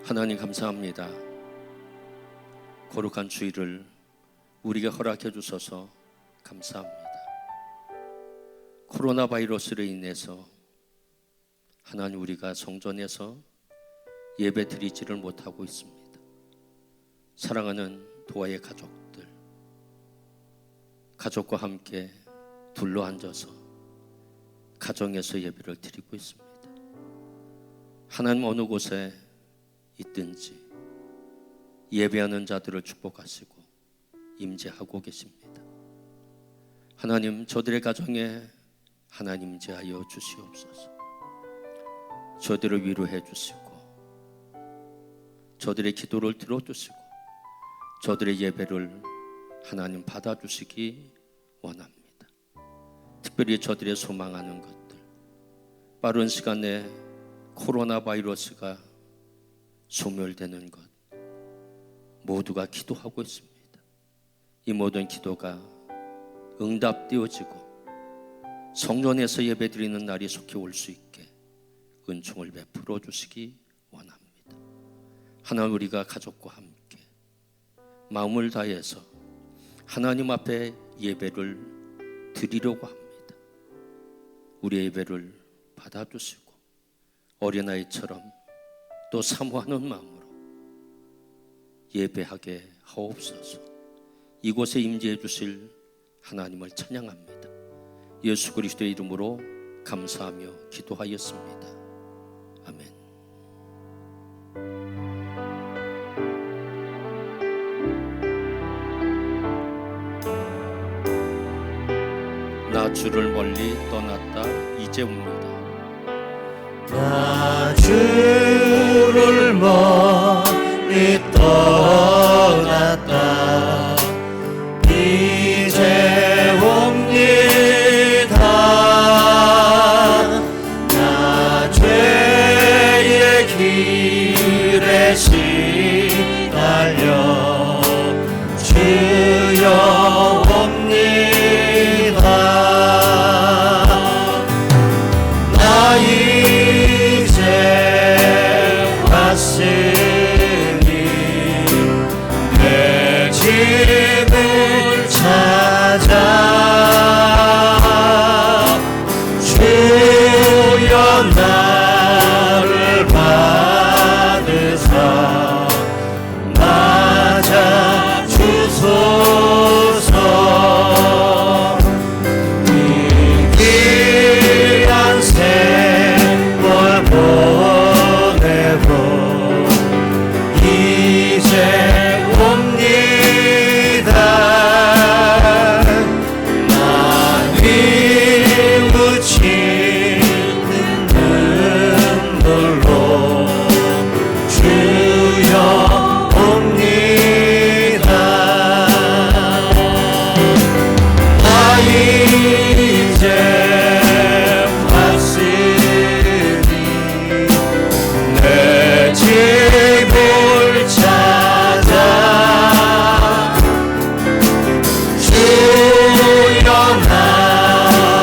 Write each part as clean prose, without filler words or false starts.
하나님 감사합니다. 거룩한 주일을 우리에게 허락해 주셔서 감사합니다. 코로나 바이러스로 인해서 하나님 우리가 성전에서 예배 드리지를 못하고 있습니다. 사랑하는 도화의 가족들, 가족과 함께 둘러앉아서 가정에서 예배를 드리고 있습니다. 하나님 어느 곳에 있든지 예배하는 자들을 축복하시고 임재하고 계십니다. 하나님 저들의 가정에 하나님 임재하여 주시옵소서. 저들을 위로해 주시고 저들의 기도를 들어주시고 저들의 예배를 하나님 받아주시기 원합니다. 특별히 저들의 소망하는 것들, 빠른 시간 내에 코로나 바이러스가 소멸되는 것 모두가 기도하고 있습니다. 이 모든 기도가 응답되어지고 성전에서 예배드리는 날이 속히 올 수 있게 은총을 베풀어 주시기 원합니다. 하나님 우리가 가족과 함께 마음을 다해서 하나님 앞에 예배를 드리려고 합니다. 우리의 예배를 받아주시고 어린아이처럼 또 사모하는 마음으로 예배하게 하옵소서. 이곳에 임재해 주실 하나님을 찬양합니다. 예수 그리스도의 이름으로 감사하며 기도하였습니다. 아멘. 나 주를 멀리 떠났다 이제 옵니다. 나 주를 멀리 떠났다 이제 옵니다. 나 죄의 길에 시달려 주여 옵니다. 나 이제 왔으니 내 집을 찾아 주여 나를 받으사 맞아 주소서. 이 귀한 세월 보내고 이제 옵니다. 많이 묻히는 눈물로 주여 옵니다. 나 이제 왔으니 내 집을 찾아 주여 나를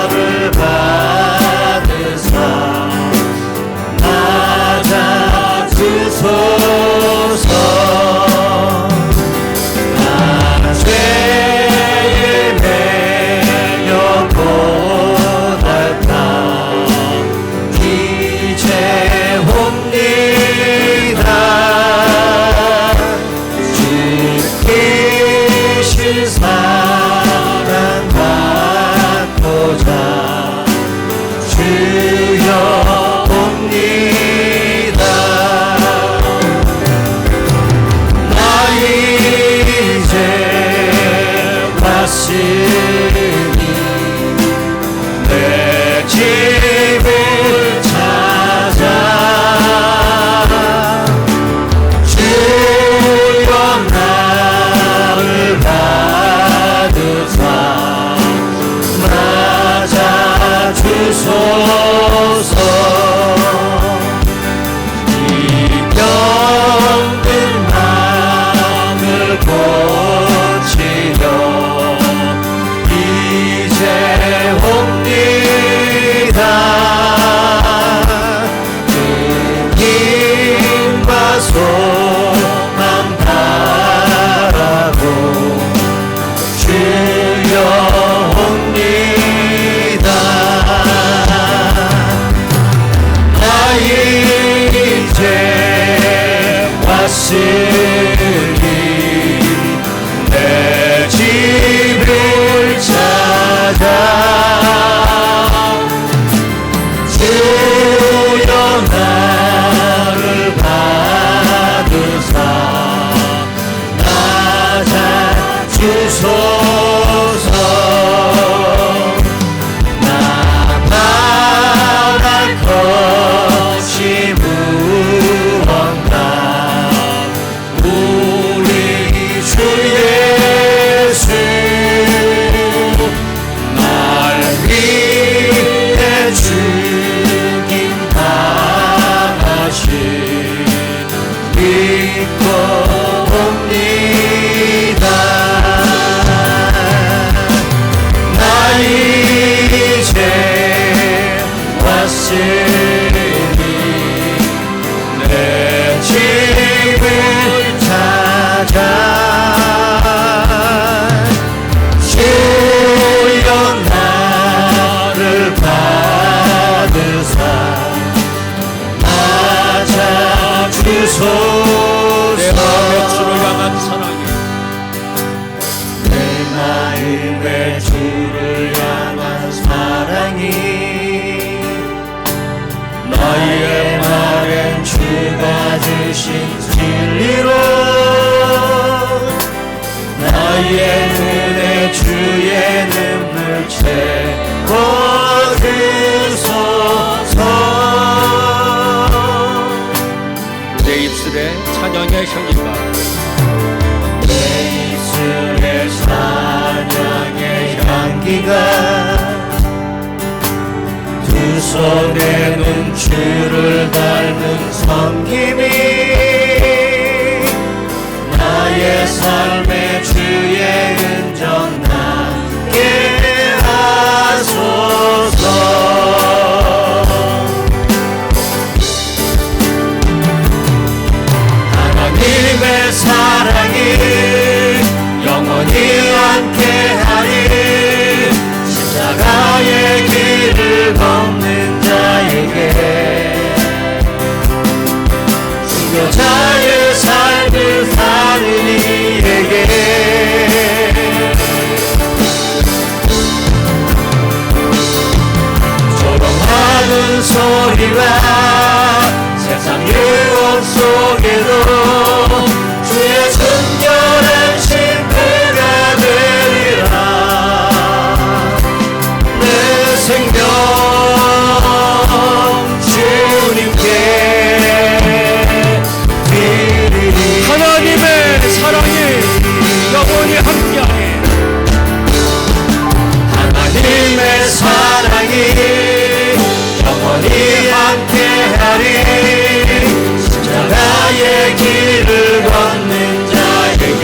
너의 눈에 주의 눈물 채워주소서. 내 입술에 찬양의 향기가 내 입술에 찬양의 향기가 두 손에는 주를 닮은 섬김이 나의 삶의 주의 은정 남게 하소서. 하나님의 사랑이 영원히 함께하리. 십자가의 길을 걷는 자에게 순교자의 삶을 사는 이에게 조롱하는 소리와 세상 유혹 속에도 주의 순결한 신부가 되리라. 내 생명 주님께 드리리. 하나님의 사랑이 영원히 함께하네. 하나님의 사랑이 영원히 함께하리. 십자가의 길을 걷는 자에게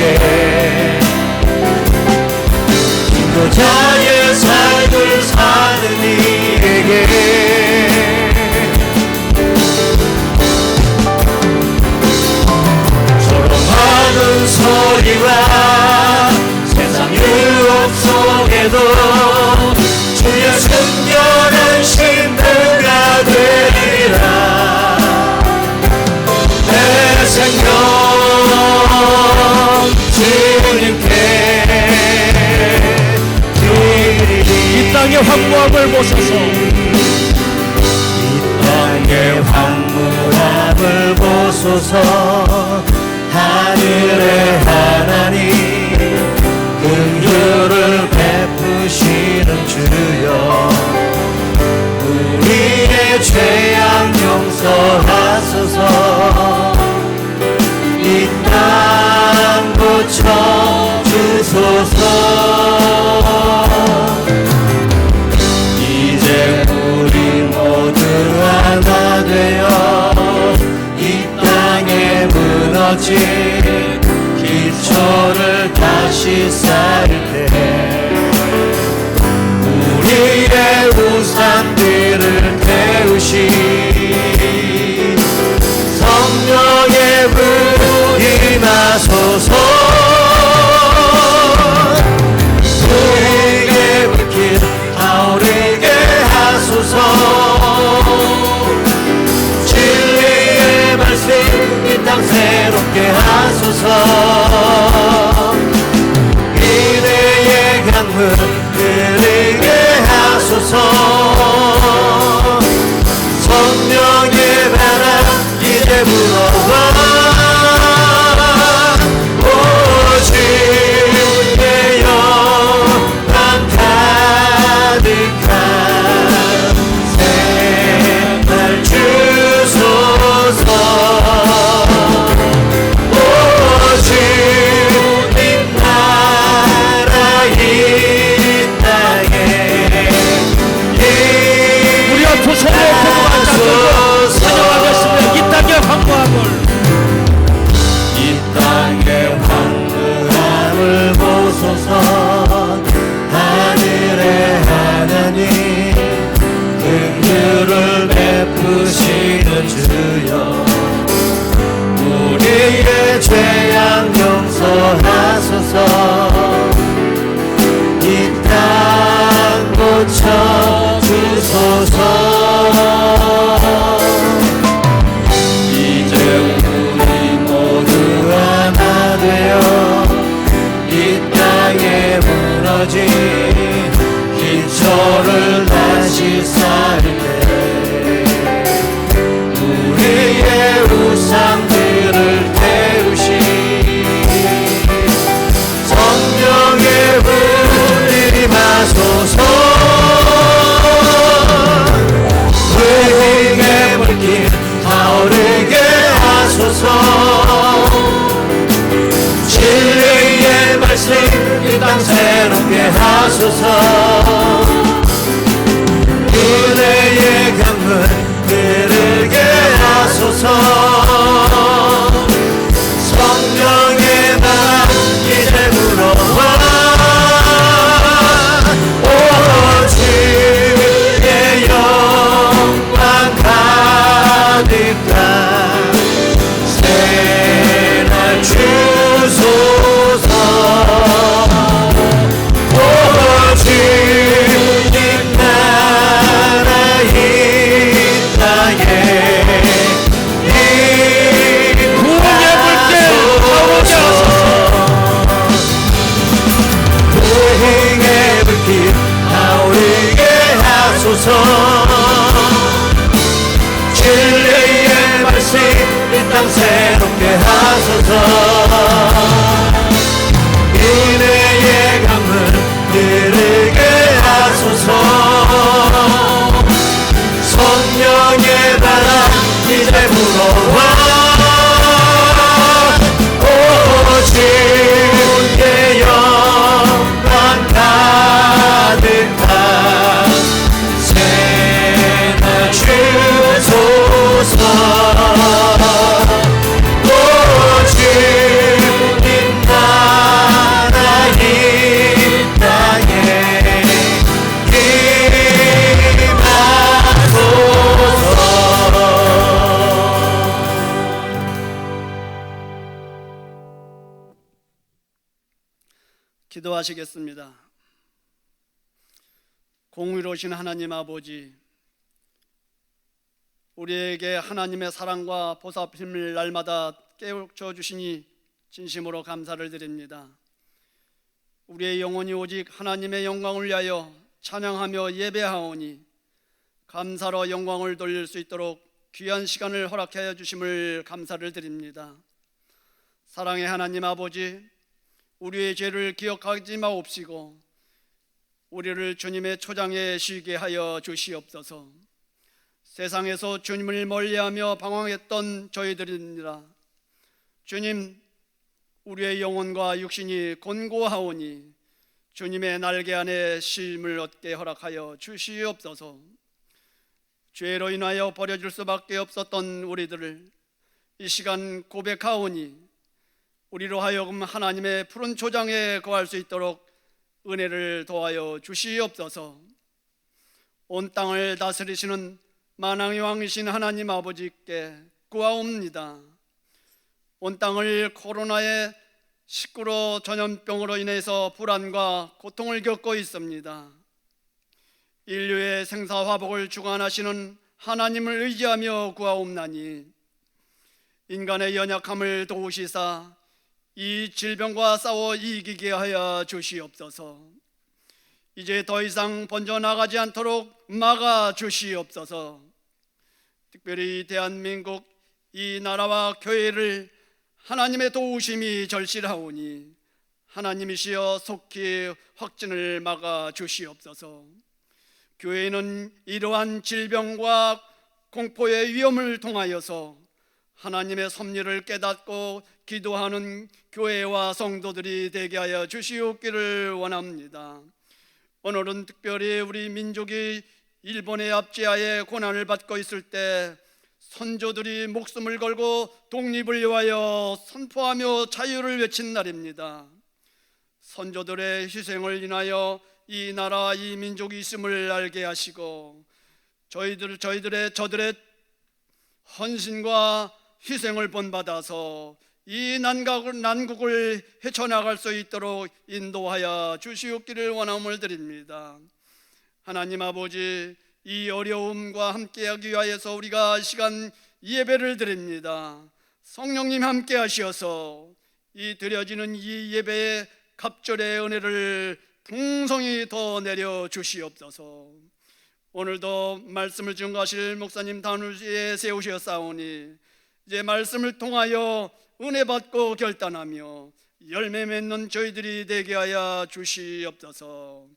인도자의 삶을 사는 이에게 조롱하는 소리와 세상 유혹 속에도 주의 순결한 신부가 되리라. 내 생명 주님께 드리리. 이 땅의 황무함을 보소서. 이 땅의 황무함을 보소서. 하늘의 하나님 긍휼을 베푸시는 주여 우리의 죄악 용서하소서. 이 땅 고쳐주소서. 이제 우리 모두 하나 되어 이 땅에 무너진 기초를 다시 쌓을 때 우리의 우상들을 태우시 성령의 불이 나소서. 우리에게 불길 타오르게 하소서. 진리의 말씀 이 땅 새롭게 하소서. 이내의 강물 흐르게 하소서. 성령의 바람 이제 불어와 오주의 영광 가득한 새날 주소서. 오주님 나라 이 땅에 우리 앞에 손에 찬양하겠습니다. 이 땅의 황무함을 이 땅의 황무함을 보소서. 하늘의 하나님 긍휼을 베푸시는 주여 우리의 죄악 용서하소서. 이 땅 고쳐주소서. 이제 우리 모두 하나 되어 이 땅에 무너진 기초를 다시 쌓을 때 우리의 우상들을 태우시 하소서. 진리의 말씀 이 땅 새롭게 하소서. 은혜의 강물 흐르게 하소서. 성령의 바람 이제 불어와. 오직 주의 영광 가득한 새날 주소서. 오직 주님 나라 이 땅에 기도하시겠습니다. 공의로우신 하나님 아버지, 우리에게 하나님의 사랑과 보살핌을 날마다 깨우쳐 주시니 진심으로 감사를 드립니다. 우리의 영혼이 오직 하나님의 영광을 위하여 찬양하며 예배하오니 감사로 영광을 돌릴 수 있도록 귀한 시간을 허락하여 주심을 감사를 드립니다. 사랑의 하나님 아버지, 우리의 죄를 기억하지 마옵시고 우리를 주님의 초장에 쉬게 하여 주시옵소서. 세상에서 주님을 멀리하며 방황했던 저희들입니다. 주님, 우리의 영혼과 육신이 곤고하오니 주님의 날개 안에 쉼을 얻게 허락하여 주시옵소서. 죄로 인하여 버려질 수밖에 없었던 우리들을 이 시간 고백하오니 우리로 하여금 하나님의 푸른 초장에 거할 수 있도록 은혜를 도하여 주시옵소서. 온 땅을 다스리시는 만왕의 왕이신 하나님 아버지께 구하옵니다. 온 땅을 코로나의 19로 전염병으로 인해서 불안과 고통을 겪고 있습니다. 인류의 생사화복을 주관하시는 하나님을 의지하며 구하옵나니 인간의 연약함을 도우시사 이 질병과 싸워 이기게 하여 주시옵소서. 이제 더 이상 번져나가지 않도록 막아 주시옵소서. 특별히 대한민국 이 나라와 교회를 하나님의 도우심이 절실하오니 하나님이시여 속히 확진을 막아 주시옵소서. 교회는 이러한 질병과 공포의 위험을 통하여서 하나님의 섭리를 깨닫고 기도하는 교회와 성도들이 되게 하여 주시옵기를 원합니다. 오늘은 특별히 우리 민족이 일본의 압제하에 고난을 받고 있을 때 선조들이 목숨을 걸고 독립을 위하여 선포하며 자유를 외친 날입니다. 선조들의 희생을 인하여 이 나라 이 민족이 있음을 알게 하시고 저들의 헌신과 희생을 본받아서 이 난국을 헤쳐나갈 수 있도록 인도하여 주시옵기를 원함을 드립니다. 하나님 아버지, 이 어려움과 함께하기 위하여서 우리가 시간 예배를 드립니다. 성령님 함께 하시어서 이 드려지는 이 예배의 갑절의 은혜를 풍성히 더 내려 주시옵소서. 오늘도 말씀을 증거하실 목사님 단우에 세우셨사오니 이제 말씀을 통하여 은혜 받고 결단하며 열매 맺는 저희들이 되게 하여 주시옵소서.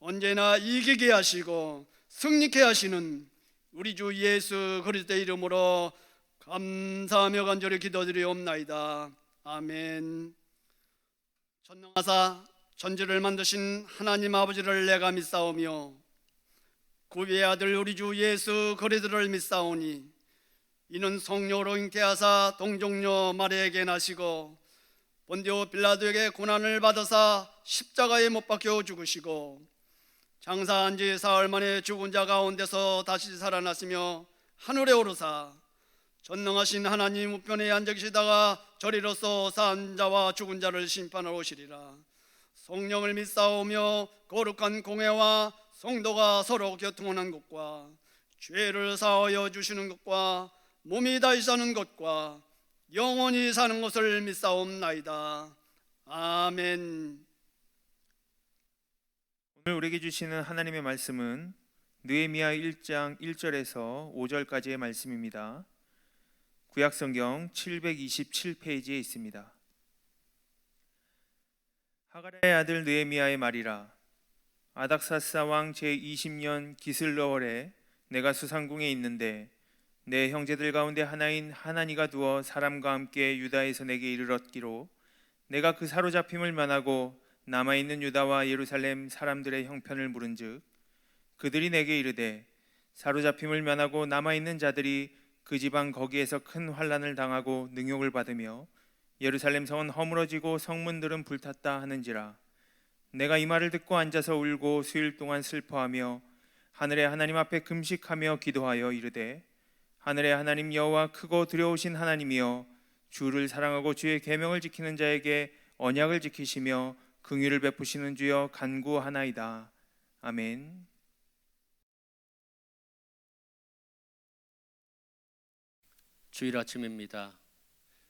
언제나 이기게 하시고 승리케 하시는 우리 주 예수 그리스도의 이름으로 감사하며 간절히 기도드리옵나이다. 아멘. 전능하사 전지를 만드신 하나님 아버지를 내가 믿사오며 구비의 아들 우리 주 예수 그리스도를 믿사오니 이는 성령으로 잉태하사 동정녀 마리아에게 나시고 본디오 빌라도에게 고난을 받으사 십자가에 못 박혀 죽으시고 장사한 지 사흘 만에 죽은 자 가운데서 다시 살아나시며 하늘에 오르사 전능하신 하나님 우편에 앉아 계시다가 저리로서 산 자와 죽은 자를 심판하러 오시리라. 성령을 믿사오며 거룩한 공회와 성도가 서로 교통하는 것과 죄를 사하여 주시는 것과 몸이 다시 사는 것과 영원히 사는 것을 믿사옵나이다. 아멘. 오늘 우리에게 주시는 하나님의 말씀은 느헤미야 1장 1절에서 5절까지의 말씀입니다. 구약성경 727페이지에 있습니다. 하가랴의 아들 느헤미야의 말이라. 아닥사스다 왕 제20년 기슬러월에 내가 수상궁에 있는데 내 형제들 가운데 하나인 하나니가 두어 사람과 함께 유다에서 내게 이르렀기로 내가 그 사로잡힘을 면하고 남아있는 유다와 예루살렘 사람들의 형편을 물은즉 그들이 내게 이르되 사로잡힘을 면하고 남아있는 자들이 그 지방 거기에서 큰 환난을 당하고 능욕을 받으며 예루살렘 성은 허물어지고 성문들은 불탔다 하는지라. 내가 이 말을 듣고 앉아서 울고 수일 동안 슬퍼하며 하늘의 하나님 앞에 금식하며 기도하여 이르되 하늘의 하나님 여호와 크고 두려우신 하나님이여 주를 사랑하고 주의 계명을 지키는 자에게 언약을 지키시며 긍휼을 베푸시는 주여 간구하나이다. 아멘. 주일 아침입니다.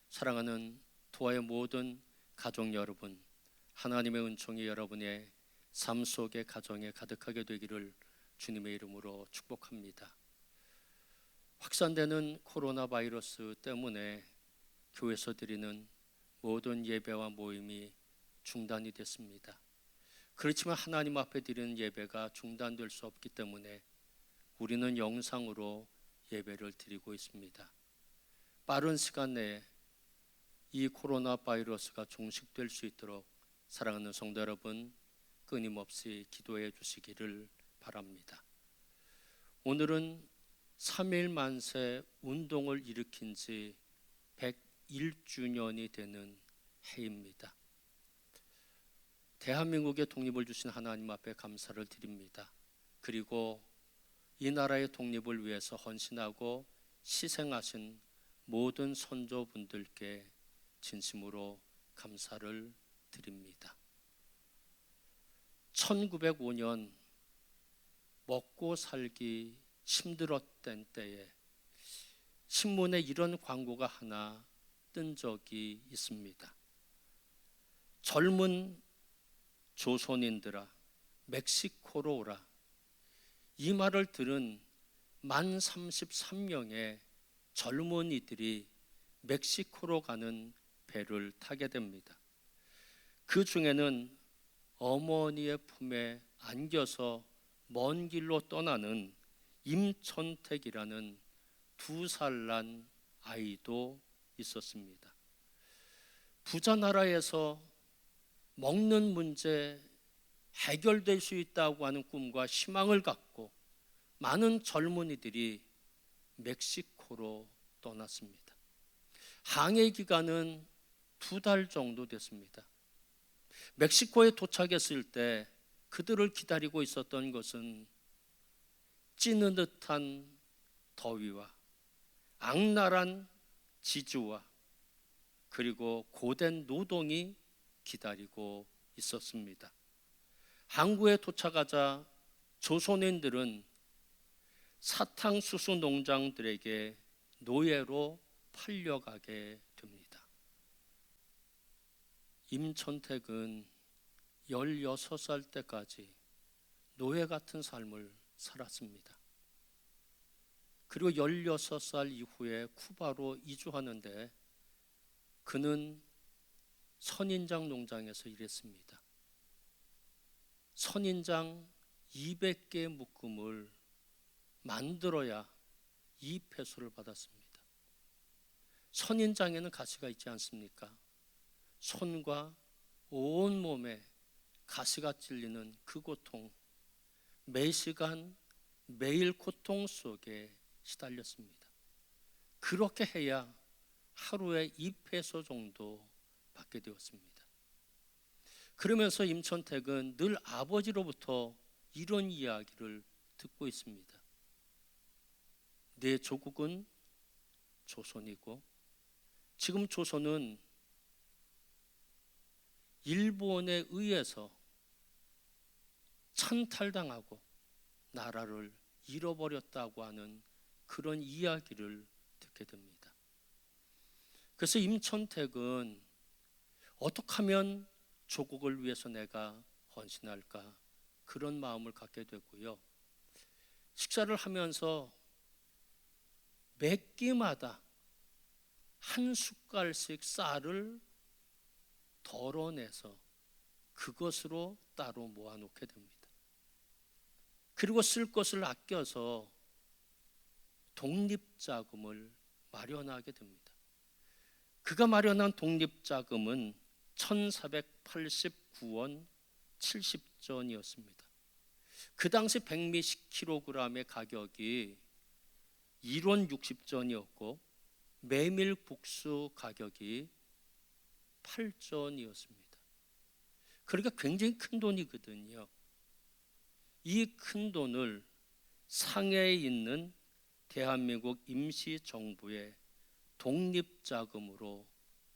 사랑하는 도화의 모든 가족 여러분, 하나님의 은총이 여러분의 삶 속의 가정에 가득하게 되기를 주님의 이름으로 축복합니다. 확산되는 코로나 바이러스 때문에 교회에서 드리는 모든 예배와 모임이 중단이 됐습니다. 그렇지만 하나님 앞에 드리는 예배가 중단될 수 없기 때문에 우리는 영상으로 예배를 드리고 있습니다. 빠른 시간 내에 이 코로나 바이러스가 종식될 수 있도록 사랑하는 성도 여러분, 끊임없이 기도해 주시기를 바랍니다. 오늘은 3.1 만세 운동을 일으킨 지 101주년이 되는 해입니다. 대한민국의 독립을 주신 하나님 앞에 감사를 드립니다. 그리고 이 나라의 독립을 위해서 헌신하고 희생하신 모든 선조분들께 진심으로 감사를 드립니다. 1905년 먹고 살기 힘들었던 때에 신문에 이런 광고가 하나 뜬 적이 있습니다. 젊은 조선인들아 멕시코로 오라. 이 말을 들은 만 33명의 젊은이들이 멕시코로 가는 배를 타게 됩니다. 그 중에는 어머니의 품에 안겨서 먼 길로 떠나는 임천택이라는 2살 난 아이도 있었습니다. 부자 나라에서 먹는 문제 해결될 수 있다고 하는 꿈과 희망을 갖고 많은 젊은이들이 멕시코로 떠났습니다. 항해 기간은 2달 정도 됐습니다. 멕시코에 도착했을 때 그들을 기다리고 있었던 것은 찌는 듯한 더위와 악랄한 지주와 그리고 고된 노동이 기다리고 있었습니다. 항구에 도착하자 조선인들은 사탕수수 농장들에게 노예로 팔려가게 됩니다. 임천택은 16살 때까지 노예 같은 삶을 살았습니다. 그리고 16살 이후에 쿠바로 이주하는데 그는 선인장 농장에서 일했습니다. 선인장 200개의 묶음을 만들어야 2페소를 받았습니다. 선인장에는 가시가 있지 않습니까? 손과 온 몸에 가시가 찔리는 그 고통, 매시간 매일 고통 속에 시달렸습니다. 그렇게 해야 하루에 2페소 정도 받게 되었습니다. 그러면서 임천택은 늘 아버지로부터 이런 이야기를 듣고 있습니다. 내 조국은 조선이고 지금 조선은 일본에 의해서 찬탈당하고 나라를 잃어버렸다고 하는 그런 이야기를 듣게 됩니다. 그래서 임천택은 어떻게 하면 조국을 위해서 내가 헌신할까 그런 마음을 갖게 되고요. 식사를 하면서 매 끼마다 한 숟갈씩 쌀을 덜어내서 그것으로 따로 모아놓게 됩니다. 그리고 쓸 것을 아껴서 독립자금을 마련하게 됩니다. 그가 마련한 독립자금은 1489원 70전이었습니다. 그 당시 백미 10kg의 가격이 1원 60전이었고 메밀국수 가격이 8전이었습니다. 그러니까 굉장히 큰 돈이거든요. 이 큰 돈을 상해에 있는 대한민국 임시정부의 독립자금으로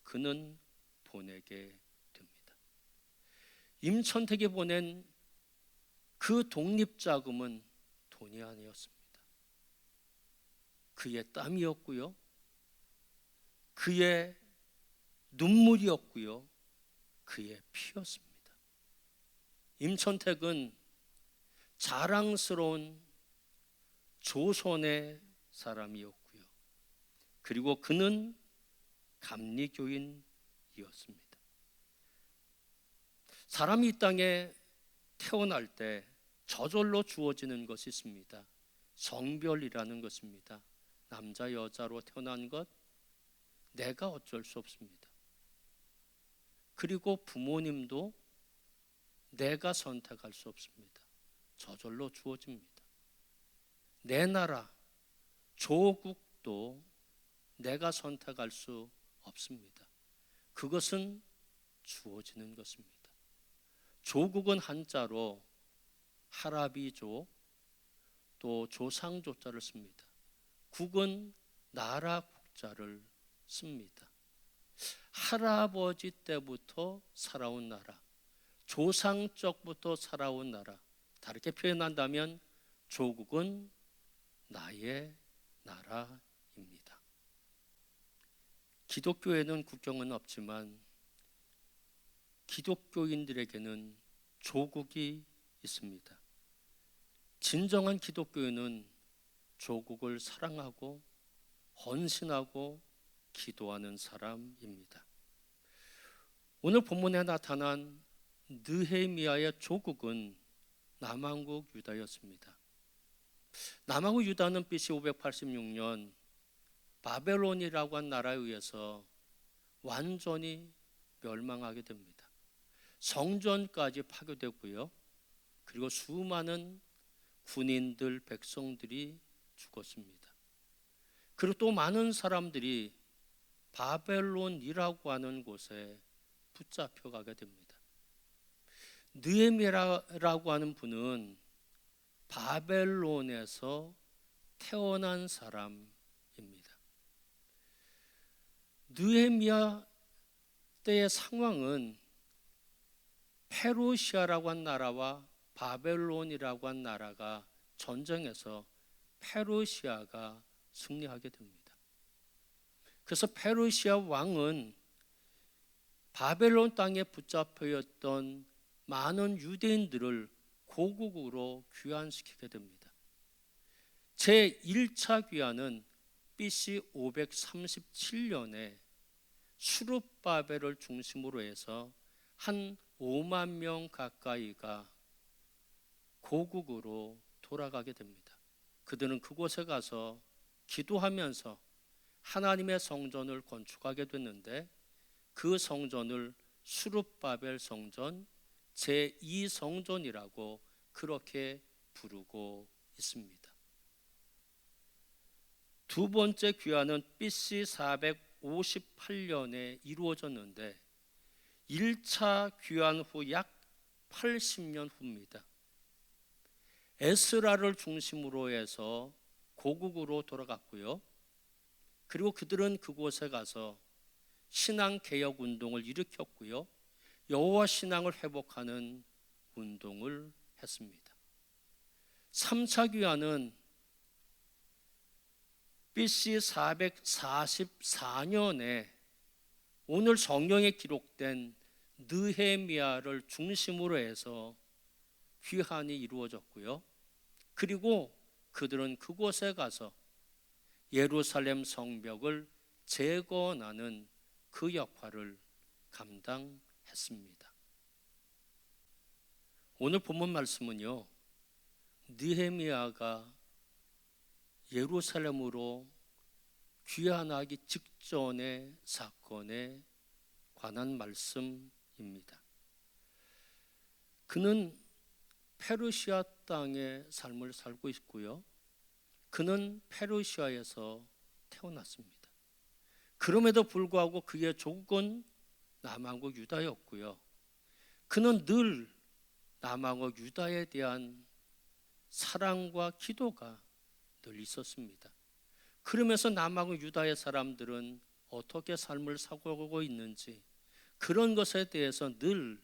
그는 보내게 됩니다. 임천택이 보낸 그 독립자금은 돈이 아니었습니다. 그의 땀이었고요, 그의 눈물이었고요, 그의 피였습니다. 임천택은 자랑스러운 조선의 사람이었고요, 그리고 그는 감리교인이었습니다. 사람이 이 땅에 태어날 때 저절로 주어지는 것이 있습니다. 성별이라는 것입니다. 남자 여자로 태어난 것 내가 어쩔 수 없습니다. 그리고 부모님도 내가 선택할 수 없습니다. 저절로 주어집니다. 내 나라 조국도 내가 선택할 수 없습니다. 그것은 주어지는 것입니다. 조국은 한자로 하라비조 또 조상조자를 씁니다. 국은 나라 국자를 씁니다. 할아버지 때부터 살아온 나라, 조상적부터 살아온 나라, 다르게 표현한다면 조국은 나의 나라입니다. 기독교에는 국경은 없지만 기독교인들에게는 조국이 있습니다. 진정한 기독교인은 조국을 사랑하고 헌신하고 기도하는 사람입니다. 오늘 본문에 나타난 느헤미야의 조국은 남한국 유다였습니다. 남한국 유다는 BC 586년 바벨론이라고 한 나라에 의해서 완전히 멸망하게 됩니다. 성전까지 파괴되고요, 그리고 수많은 군인들, 백성들이 죽었습니다. 그리고 또 많은 사람들이 바벨론이라고 하는 곳에 붙잡혀가게 됩니다. 느헤미야라고 하는 분은 바벨론에서 태어난 사람입니다. 느헤미야 때의 상황은 페르시아라고 한 나라와 바벨론이라고 한 나라가 전쟁에서 페르시아가 승리하게 됩니다. 그래서 페르시아 왕은 바벨론 땅에 붙잡혀 있던 많은 유대인들을 고국으로 귀환시키게 됩니다. 제1차 귀환은 BC 537년에 수룹바벨을 중심으로 해서 한 5만 명 가까이가 고국으로 돌아가게 됩니다. 그들은 그곳에 가서 기도하면서 하나님의 성전을 건축하게 됐는데 그 성전을 수룹바벨 성전 제2성전이라고 그렇게 부르고 있습니다. 두 번째 귀환은 BC 458년에 이루어졌는데 1차 귀환 후 약 80년 후입니다. 에스라를 중심으로 해서 고국으로 돌아갔고요, 그리고 그들은 그곳에 가서 신앙 개혁 운동을 일으켰고요, 여호와 신앙을 회복하는 운동을 했습니다. 3차 귀환은 BC 444년에 오늘 성경에 기록된 느헤미야를 중심으로 해서 귀환이 이루어졌고요, 그리고 그들은 그곳에 가서 예루살렘 성벽을 재건하는 그 역할을 감당했습니다. 오늘 본문 말씀은요, 느헤미야가 예루살렘으로 귀환하기 직전의 사건에 관한 말씀입니다. 그는 페르시아 땅의 삶을 살고 있고요. 그는 페르시아에서 태어났습니다. 그럼에도 불구하고 그의 족은 남왕국 유다였고요. 그는 늘 남왕국 유다에 대한 사랑과 기도가 늘 있었습니다. 그러면서 남왕국 유다의 사람들은 어떻게 삶을 살고 있는지 그런 것에 대해서 늘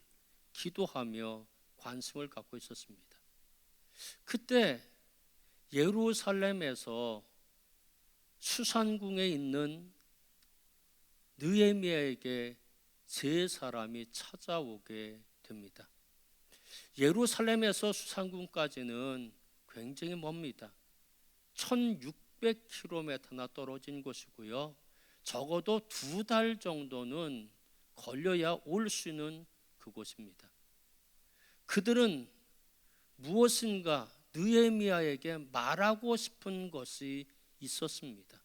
기도하며 관심을 갖고 있었습니다. 그때 예루살렘에서 수산궁에 있는 느헤미야에게 세 사람이 찾아오게 됩니다. 예루살렘에서 수산궁까지는 굉장히 멉니다. 1600km나 떨어진 곳이고요. 적어도 2달 정도는 걸려야 올 수 있는 그곳입니다. 그들은 무엇인가 느헤미야에게 말하고 싶은 것이 있었습니다.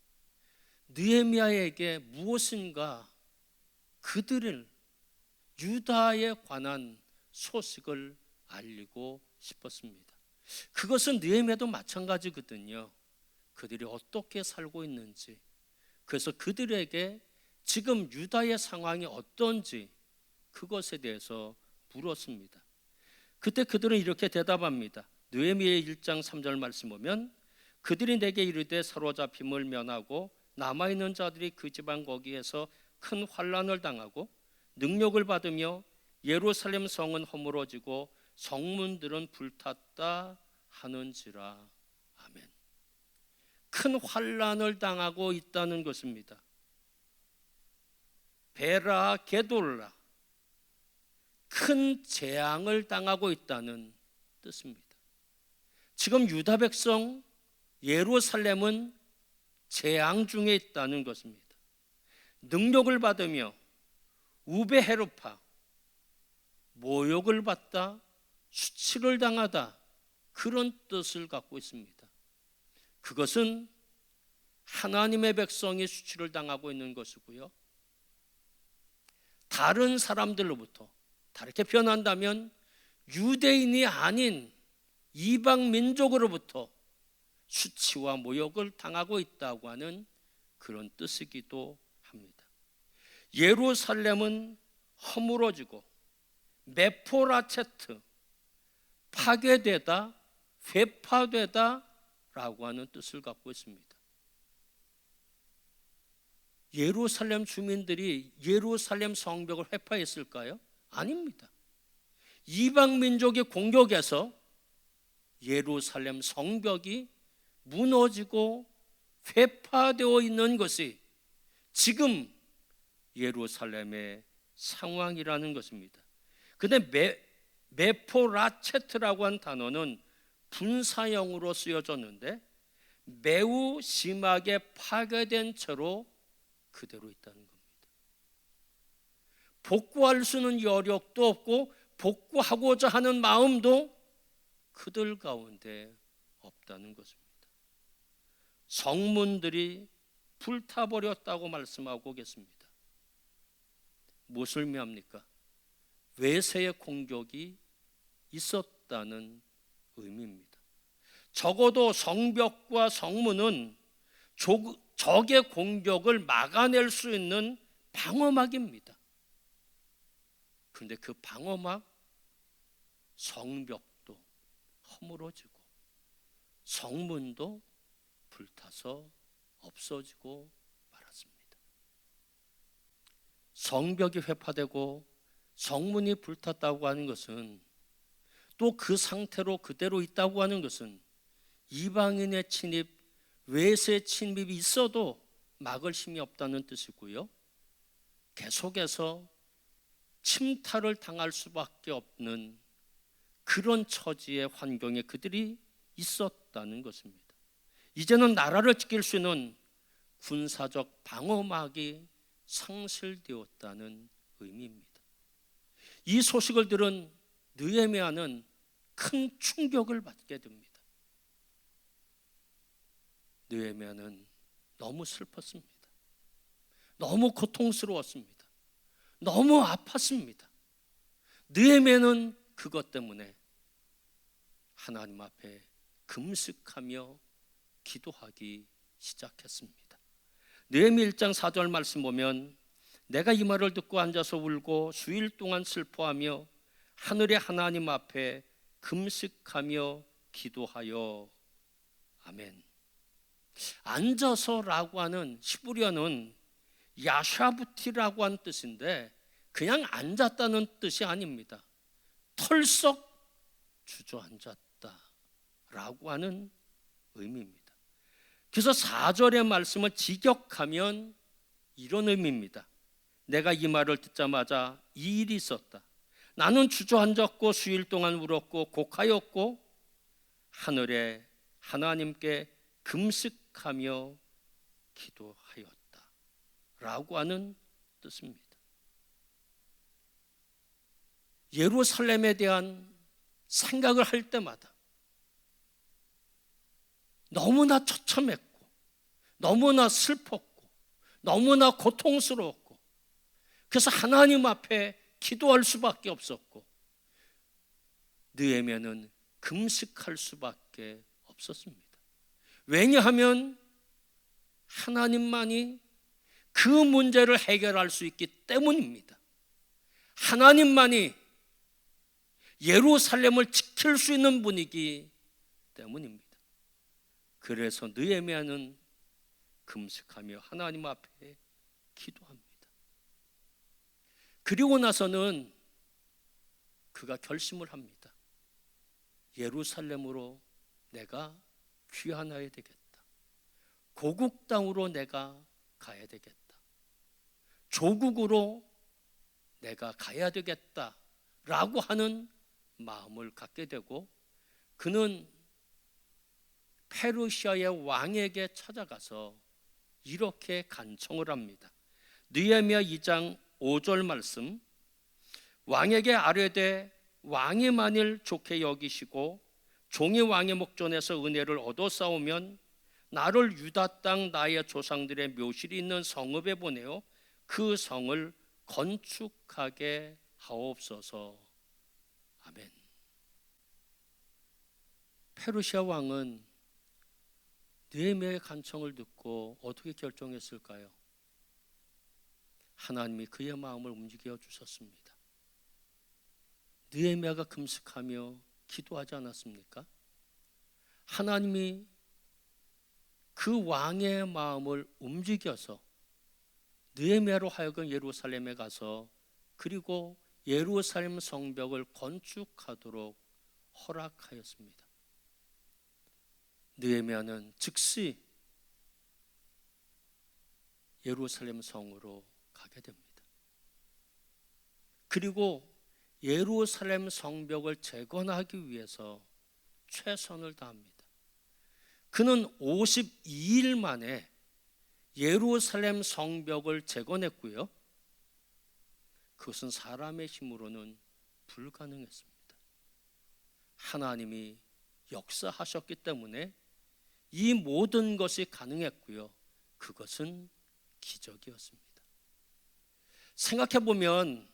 느헤미야에게 무엇인가 그들을 유다에 관한 소식을 알리고 싶었습니다. 그것은 느헤미야도 마찬가지거든요. 그들이 어떻게 살고 있는지, 그래서 그들에게 지금 유다의 상황이 어떤지 그것에 대해서 물었습니다. 그때 그들은 이렇게 대답합니다. 느헤미야 1장 3절 말씀 보면 그들이 내게 이르되 사로잡힘을 면하고 남아있는 자들이 그 지방 거기에서 큰 환난을 당하고 능력을 받으며 예루살렘 성은 허물어지고 성문들은 불탔다 하는지라. 아멘. 큰 환난을 당하고 있다는 것입니다. 베라 게돌라, 큰 재앙을 당하고 있다는 뜻입니다. 지금 유다 백성 예루살렘은 재앙 중에 있다는 것입니다. 능력을 받으며 우베헤르파, 모욕을 받다, 수치를 당하다, 그런 뜻을 갖고 있습니다. 그것은 하나님의 백성이 수치를 당하고 있는 것이고요. 다른 사람들로부터, 다르게 표현한다면 유대인이 아닌 이방 민족으로부터 수치와 모욕을 당하고 있다고 하는 그런 뜻이기도 합니다. 예루살렘은 허물어지고 메포라체트, 파괴되다, 회파되다 라고 하는 뜻을 갖고 있습니다. 예루살렘 주민들이 예루살렘 성벽을 회파했을까요? 아닙니다. 이방 민족의 공격에서 예루살렘 성벽이 무너지고 회파되어 있는 것이 지금 예루살렘의 상황이라는 것입니다. 그런데 메포라체트라고 한 단어는 분사형으로 쓰여졌는데 매우 심하게 파괴된 채로 그대로 있다는 겁니다. 복구할 수 있는 여력도 없고 복구하고자 하는 마음도 그들 가운데 없다는 것입니다. 성문들이 불타버렸다고 말씀하고 계십니다. 무엇을 의미합니까? 외세의 공격이 있었다는 의미입니다. 적어도 성벽과 성문은 적의 공격을 막아낼 수 있는 방어막입니다. 그런데 그 방어막, 성벽도 허물어지고 성문도 불타서 없어지고 말았습니다. 성벽이 회파되고 성문이 불탔다고 하는 것은, 또 그 상태로 그대로 있다고 하는 것은 이방인의 침입, 외세 침입이 있어도 막을 힘이 없다는 뜻이고요. 계속해서 침탈을 당할 수밖에 없는 그런 처지의 환경에 그들이 있었다는 것입니다. 이제는 나라를 지킬 수 있는 군사적 방어막이 상실되었다는 의미입니다. 이 소식을 들은 느헤미야는 큰 충격을 받게 됩니다. 느헤미야는 너무 슬펐습니다. 너무 고통스러웠습니다. 너무 아팠습니다. 느헤미야는 그것 때문에 하나님 앞에 금식하며 기도하기 시작했습니다. 느헤미야 1장 4절 말씀 보면 내가 이 말을 듣고 앉아서 울고 수일 동안 슬퍼하며 하늘의 하나님 앞에 금식하며 기도하여. 아멘. 앉아서라고 하는 히브리어는 야샤부티라고 하는 뜻인데 그냥 앉았다는 뜻이 아닙니다. 털썩 주저앉았다라고 하는 의미입니다. 그래서 4절의 말씀을 직역하면 이런 의미입니다. 내가 이 말을 듣자마자 이 일이 있었다. 나는 주저앉았고 수일 동안 울었고 곡하였고 하늘에 하나님께 금식하며 기도하였다 라고 하는 뜻입니다. 예루살렘에 대한 생각을 할 때마다 너무나 처참했고 너무나 슬펐고 너무나 고통스러웠고 그래서 하나님 앞에 기도할 수밖에 없었고 느헤미야는 금식할 수밖에 없었습니다. 왜냐하면 하나님만이 그 문제를 해결할 수 있기 때문입니다. 하나님만이 예루살렘을 지킬 수 있는 분이기 때문입니다. 그래서 느헤미야는 금식하며 하나님 앞에 기도합니다. 그리고 나서는 그가 결심을 합니다. 예루살렘으로 내가 귀환해야 되겠다. 고국 땅으로 내가 가야 되겠다. 조국으로 내가 가야 되겠다라고 하는 마음을 갖게 되고 그는 페르시아의 왕에게 찾아가서 이렇게 간청을 합니다. 느헤미야 2장 5절 말씀 왕에게 아뢰되 왕이 만일 좋게 여기시고 종이 왕의 목전에서 은혜를 얻어 싸우면 나를 유다 땅 나의 조상들의 묘실이 있는 성읍에 보내어 그 성을 건축하게 하옵소서. 아멘. 페르시아 왕은 느헤미야의 간청을 듣고 어떻게 결정했을까요? 하나님이 그의 마음을 움직여 주셨습니다. 느헤미야가 금식하며 기도하지 않았습니까? 하나님이 그 왕의 마음을 움직여서 느헤미야로 하여금 예루살렘에 가서 그리고 예루살렘 성벽을 건축하도록 허락하였습니다. 느헤미야는 즉시 예루살렘 성으로 가게 됩니다. 그리고 예루살렘 성벽을 재건하기 위해서 최선을 다합니다. 그는 52일 만에 예루살렘 성벽을 재건했고요. 그것은 사람의 힘으로는 불가능했습니다. 하나님이 역사하셨기 때문에 이 모든 것이 가능했고요. 그것은 기적이었습니다. 생각해 보면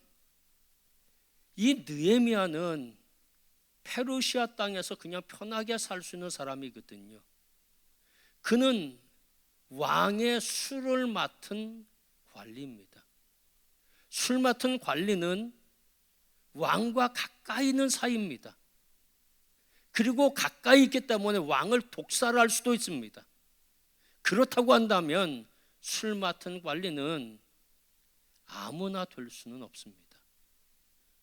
이 느헤미야는 페르시아 땅에서 그냥 편하게 살 수 있는 사람이거든요. 그는 왕의 술을 맡은 관리입니다. 술 맡은 관리는 왕과 가까이 있는 사이입니다. 그리고 가까이 있기 때문에 왕을 독살할 수도 있습니다. 그렇다고 한다면 술 맡은 관리는 아무나 될 수는 없습니다.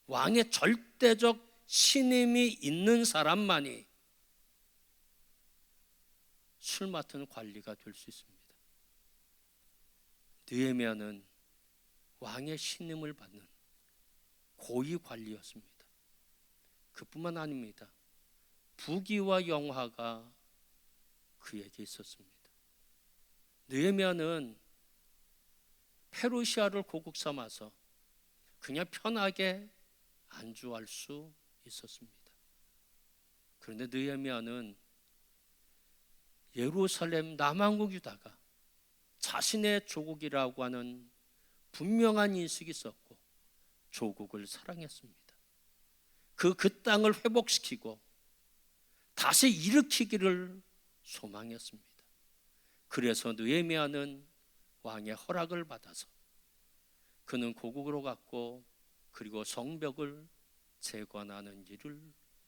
왕의 절대적 신임이 있는 사람만이 술 맡은 관리가 될 수 있습니다. 느헤미야는 왕의 신임을 받는 고위 관리였습니다. 그뿐만 아닙니다. 부귀와 영화가 그에게 있었습니다. 느헤미야는 페르시아를 고국 삼아서 그냥 편하게 안주할 수 있었습니다. 그런데 느헤미야는 예루살렘 남한국 유다가 자신의 조국이라고 하는 분명한 인식이 있었고 조국을 사랑했습니다. 그 땅을 회복시키고 다시 일으키기를 소망했습니다. 그래서 느헤미야는 왕의 허락을 받아서 그는 고국으로 갔고 그리고 성벽을 재건하는 일을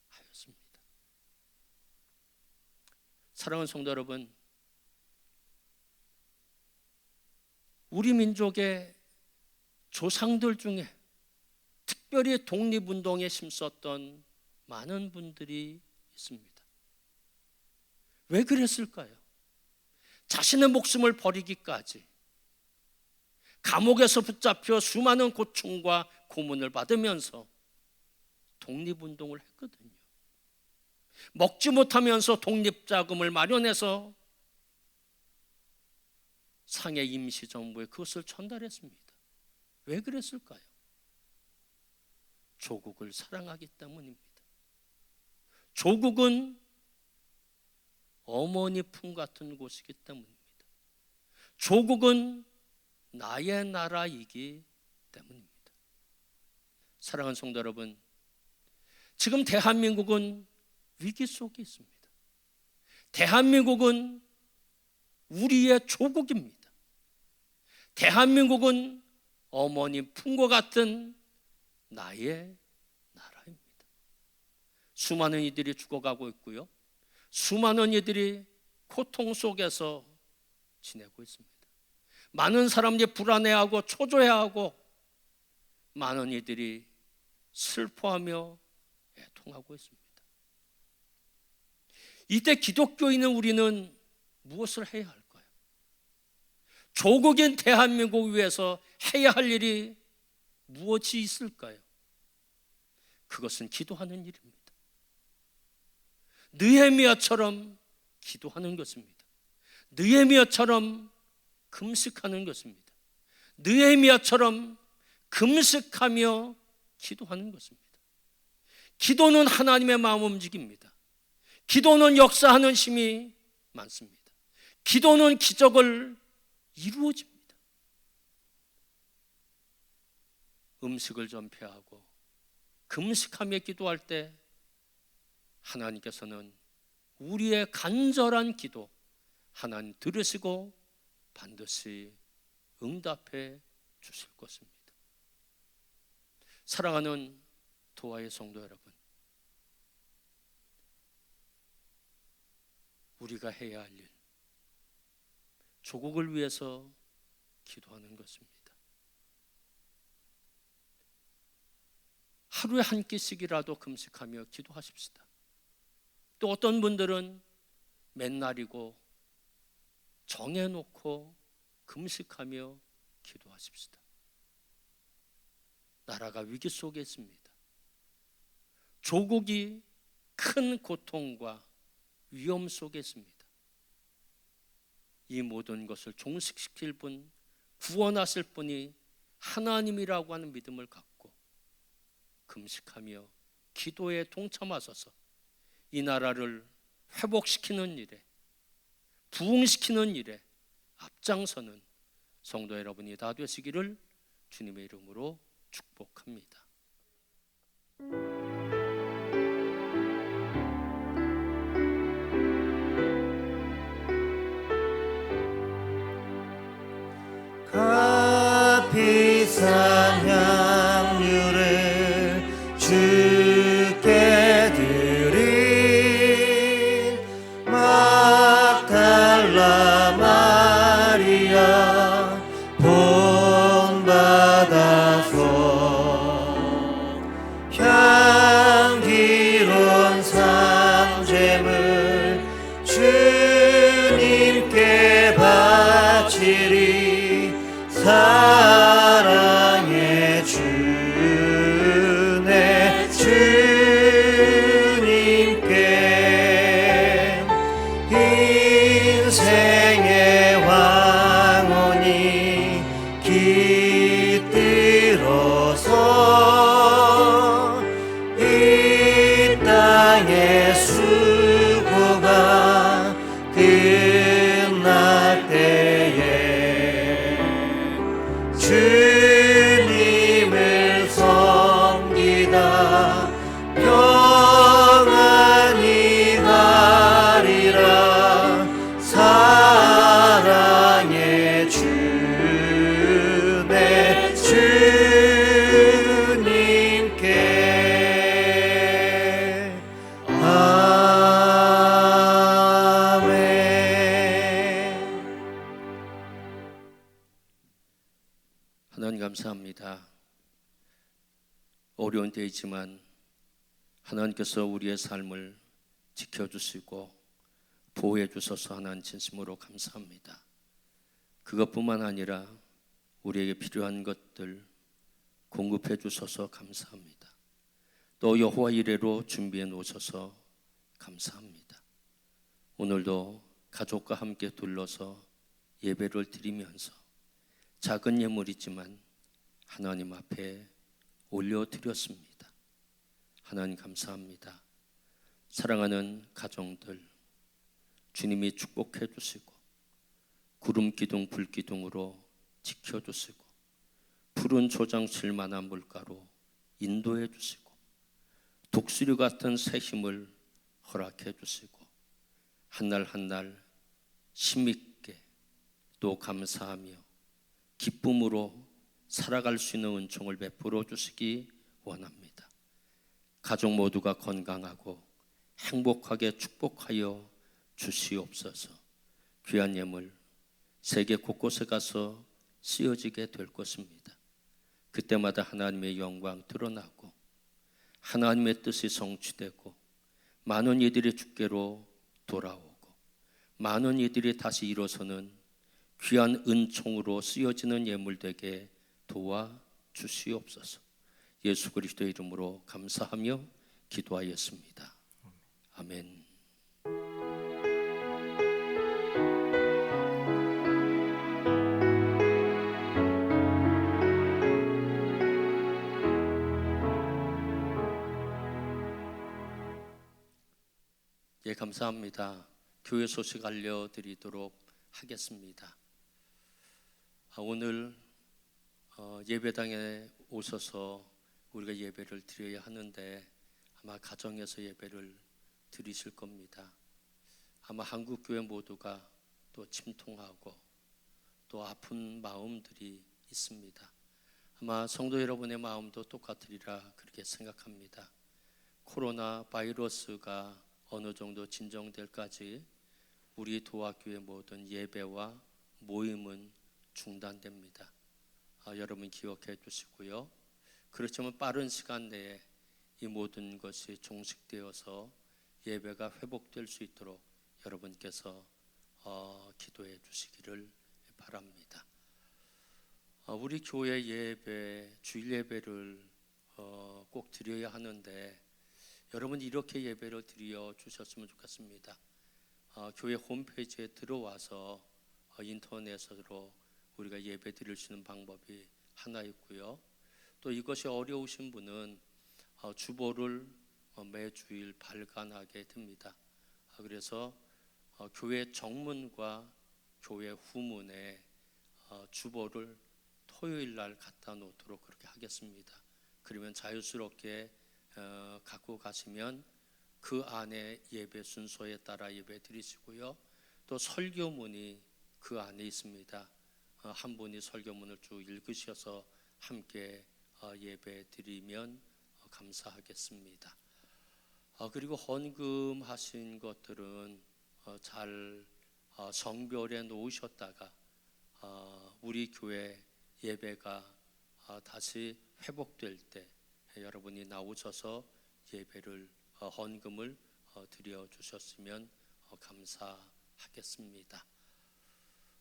하였습니다. 사랑하는 성도 여러분, 우리 민족의 조상들 중에 특별히 독립운동에 힘썼던 많은 분들이 있습니다. 왜 그랬을까요? 자신의 목숨을 버리기까지 감옥에서 붙잡혀 수많은 고충과 고문을 받으면서 독립운동을 했거든요. 먹지 못하면서 독립자금을 마련해서 상해 임시정부에 그것을 전달했습니다. 왜 그랬을까요? 조국을 사랑하기 때문입니다. 조국은 어머니 품 같은 곳이기 때문입니다. 조국은 나의 나라이기 때문입니다. 사랑하는 성도 여러분, 지금 대한민국은 위기 속에 있습니다. 대한민국은 우리의 조국입니다. 대한민국은 어머니 품과 같은 나의 나라입니다. 수많은 이들이 죽어가고 있고요, 수많은 이들이 고통 속에서 지내고 있습니다. 많은 사람들이 불안해하고 초조해하고 많은 이들이 슬퍼하며 애통하고 있습니다. 이때 기독교인은 우리는 무엇을 해야 할까요? 조국인 대한민국을 위해서 해야 할 일이 무엇이 있을까요? 그것은 기도하는 일입니다. 느헤미야처럼 기도하는 것입니다. 느헤미야처럼 금식하는 것입니다. 느헤미야처럼 금식하며 기도하는 것입니다. 기도는 하나님의 마음을 움직입니다. 기도는 역사하는 힘이 많습니다. 기도는 기적을 이루어집니다. 음식을 전폐하고 금식하며 기도할 때 하나님께서는 우리의 간절한 기도 하나님 들으시고 반드시 응답해 주실 것입니다. 사랑하는 도화의 성도 여러분, 우리가 해야 할 일, 조국을 위해서 기도하는 것입니다. 하루에 한 끼씩이라도 금식하며 기도하십시다. 또 어떤 분들은 맨날이고 정해놓고 금식하며 기도하십시다. 나라가 위기 속에 있습니다. 조국이 큰 고통과 위험 속에 있습니다. 이 모든 것을 종식시킬 분, 구원하실 분이 하나님이라고 하는 믿음을 갖고 금식하며 기도에 동참하셔서 이 나라를 회복시키는 일에, 부흥시키는 일에 앞장서는 성도 여러분이 다 되시기를 주님의 이름으로 축복합니다. 값비싼 향유를 주께 드린 막달라 마리아 본받아서 향기로운 상제물 주님께 바치리. 사랑의 주네 주님께 이 생의 왕원이 깃들어서 이 땅의 수고가 끝날 때에 주님을 섬기다 평안히 가리라. 사랑의 주 내 주님께 아멘. 하나님 감사합니다. 어려운 때이지만 하나님께서 우리의 삶을 지켜주시고 보호해 주셔서 하나님 진심으로 감사합니다. 그것뿐만 아니라 우리에게 필요한 것들 공급해 주셔서 감사합니다. 또 여호와 이레로 준비해 놓으셔서 감사합니다. 오늘도 가족과 함께 둘러서 예배를 드리면서 작은 예물이지만 하나님 앞에 올려드렸습니다. 하나님 감사합니다. 사랑하는 가정들 주님이 축복해 주시고 구름 기둥 불 기둥으로 지켜주시고 푸른 초장칠 만한 물가로 인도해 주시고 독수리 같은 새 힘을 허락해 주시고 한날 한날 힘있게 또 감사하며 기쁨으로 살아갈 수 있는 은총을 베풀어 주시기 원합니다. 가족 모두가 건강하고 행복하게 축복하여 주시옵소서. 귀한 예물 세계 곳곳에 가서 쓰여지게 될 것입니다. 그때마다 하나님의 영광 드러나고 하나님의 뜻이 성취되고 많은 이들이 주께로 돌아오고 많은 이들이 다시 일어서는 귀한 은총으로 쓰여지는 예물 되게 도와주시옵소서. 예수 그리스도의 이름으로 감사하며 기도하였습니다. 아멘. 예, 감사합니다. 교회 소식 알려드리도록 하겠습니다. 오늘 예배당에 오셔서 우리가 예배를 드려야 하는데 아마 가정에서 예배를 드리실 겁니다. 아마 한국교회 모두가 또 침통하고 또 아픈 마음들이 있습니다. 아마 성도 여러분의 마음도 똑같으리라 그렇게 생각합니다. 코로나 바이러스가 어느 정도 진정될까지 우리 도화교회 모든 예배와 모임은 중단됩니다. 여러분 기억해 주시고요. 그렇지만 빠른 시간 내에 이 모든 것이 종식되어서 예배가 회복될 수 있도록 여러분께서 기도해 주시기를 바랍니다. 우리 교회 예배, 주일 예배를 꼭 드려야 하는데 여러분 이렇게 예배를 드려 주셨으면 좋겠습니다. 교회 홈페이지에 들어와서 인터넷으로 우리가 예배 드릴 수 있는 방법이 하나 있고요. 또 이것이 어려우신 분은 주보를 매주일 발간하게 됩니다. 그래서 교회 정문과 교회 후문에 주보를 토요일 날 갖다 놓도록 그렇게 하겠습니다. 그러면 자유스럽게 갖고 가시면 그 안에 예배 순서에 따라 예배 드리시고요. 또 설교문이 그 안에 있습니다. 한 분이 설교문을 쭉 읽으셔서 함께 예배 드리면 감사하겠습니다. 그리고 헌금하신 것들은 잘 성별해 놓으셨다가 우리 교회 예배가 다시 회복될 때 여러분이 나오셔서 예배를 헌금을 드려 주셨으면 감사하겠습니다.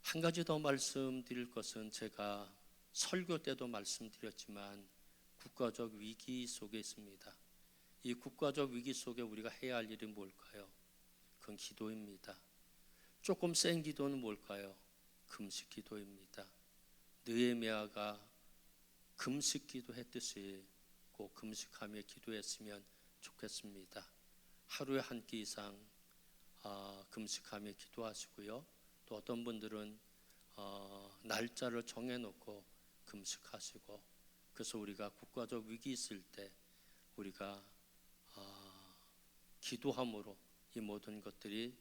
한 가지 더 말씀드릴 것은 제가 설교 때도 말씀드렸지만 국가적 위기 속에 있습니다. 이 국가적 위기 속에 우리가 해야 할 일이 뭘까요? 그건 기도입니다. 조금 센 기도는 뭘까요? 금식 기도입니다. 느헤미야가 금식 기도했듯이 꼭 금식하며 기도했으면 좋겠습니다. 하루에 한 끼 이상 금식하며 기도하시고요. 또 어떤 분들은 날짜를 정해놓고 금식하시고, 그래서 우리가 국가적 위기 있을 때 우리가 기도함으로 이 모든 것들이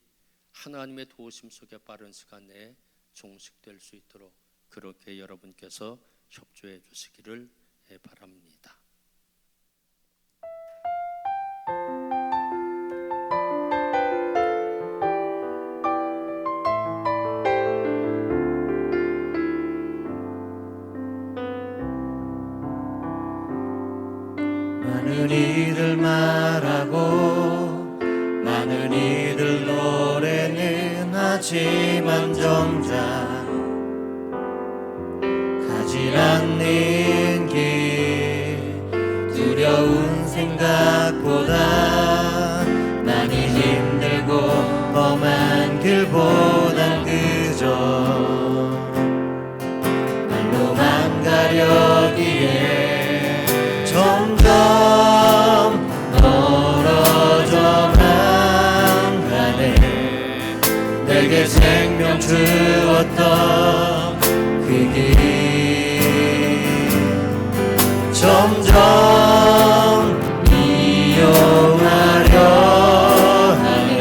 하나님의 도우심 속에 빠른 시간 내에 종식될 수 있도록 그렇게 여러분께서 협조해 주시기를 바랍니다. 많은 이들 말하고 많은 이들 노래는 하지만 정작 가지 않는 길 두려운 생각보다 많이 힘들고 험한 길보단 그저 말로만 가려기에 점점 멀어져만 가네. 내게 생명 주었던 그 길 점점 이용하려 하네.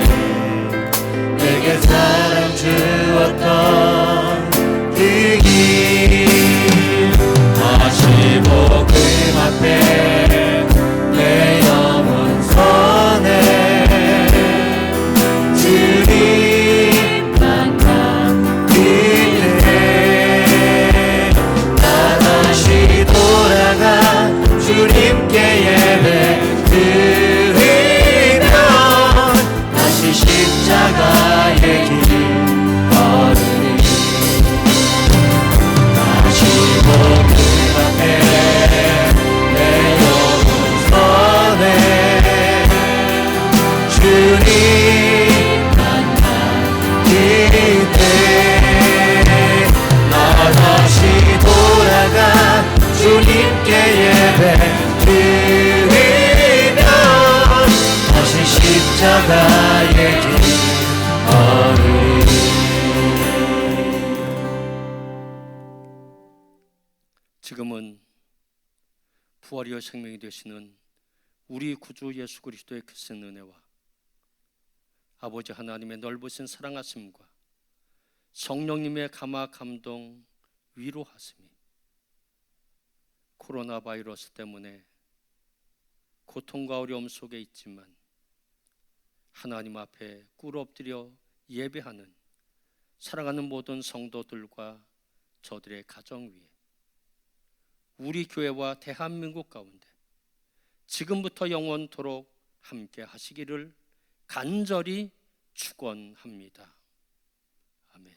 내게 사랑 주었던 그 길 다시 복음 앞에 내 영혼 선해. 주님 만나 그때 나 다시 돌아가 주님께 예배 드리며 다시 십자가의 길 걸으리. 다시 복음 앞에 내 영혼 선해. 주님 만나 그때 나 다시 돌아가 주님께 예배 드리며 다시 십자가의 길 걸으리. 지금은 부활이요 생명이 되시는 우리 구주 예수 그리스도의 크신 은혜와 아버지 하나님의 넓으신 사랑하심과 성령님의 감화 감동 위로하심이 코로나 바이러스 때문에 고통과 어려움 속에 있지만 하나님 앞에 꿇 엎드려 예배하는 사랑하는 모든 성도들과 저들의 가정 위에 우리 교회와 대한민국 가운데 지금부터 영원토록 함께 하시기를 간절히 축원합니다. 아멘.